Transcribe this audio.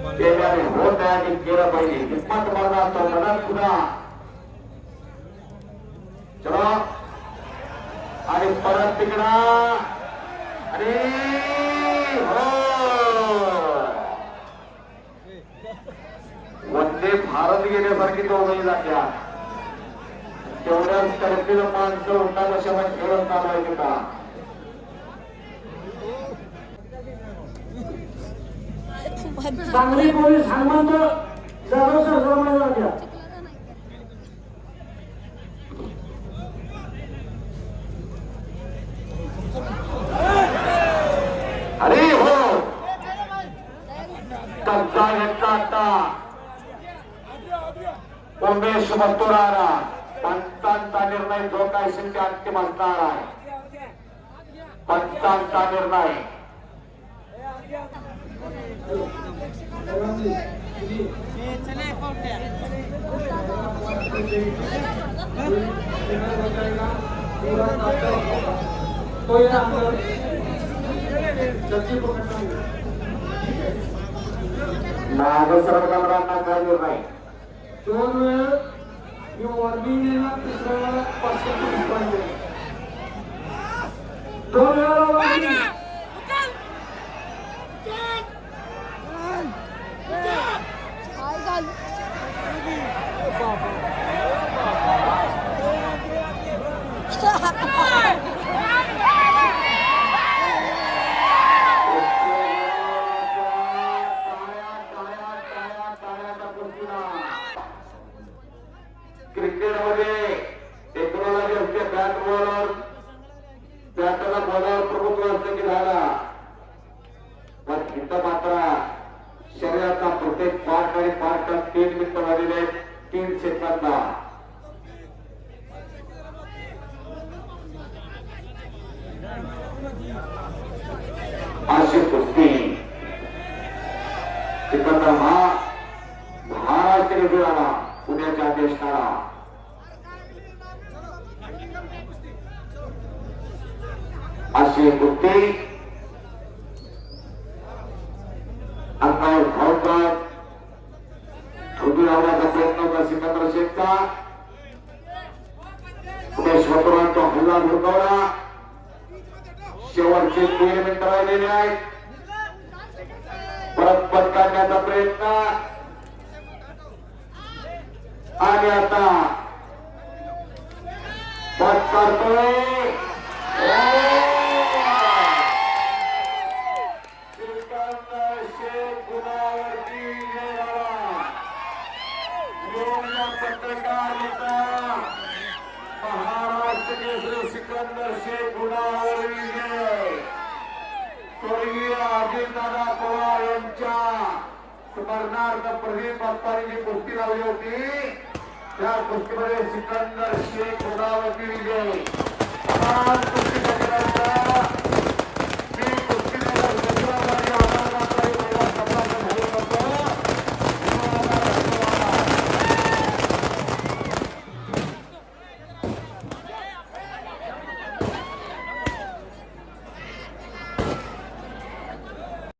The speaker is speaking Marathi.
केल्याने होत आहे आणि केलं पाहिजे हिंमत मारला तो मनात पुन्हा चलो आणि परत तिकडा आणि हो वंदे भारत गेल्यासारखी दोघही जात्या तेवढ्याच करतील माणसं उठा कशा खेळत चालवायचे का सांगली पोलीस हनुमंत जाधव सर जात्या अरे हो कब्जा घेतला आता उमेश मथुरारा पंचांचा निर्णय जो काय शिंदे अंतिम असणार आहे पंचांचा निर्णय नागसरकारांना काय निर्णय दोन वेळ वॉर्निंग तिसऱ्या वेळा 500 पॉईंट दोन वेळा क्रिकेट मध्ये टेक्नॉलॉजी असते बॅट बॉलर बॅटला बॉलर प्रभुत्व असतं की झाला पण इथं मात्र शरीराचा प्रत्येक पार्ट आणि पार्टात 3 मिनिटं झालेले 3 सेकंद अशी कुस्ती सिकंदर हा महाराष्ट्र विजयाला पुण्याच्या देशाला अशी कुस्ती अंगावर धावतात ठोकी लावण्याचा प्रयत्न होता सिकंदर शेखचा उमेश मथुरांचा हल्ला धुडकावला शेवटचे 3 मिनिटं राहिलेले आहेत परत पटकावण्याचा प्रयत्न आणि आता पट करतोय सिकंदर शेख गुणावरती पत्रकारिता महाराष्ट्र केसरी सिकंदर शेख गुणावर स्वर्गीय अजितदादा पवार यांच्या स्मरणार्थ प्रदीप बाप्पांनी जी कुस्ती लावली होती त्या कुस्तीमध्ये सिकंदर शेख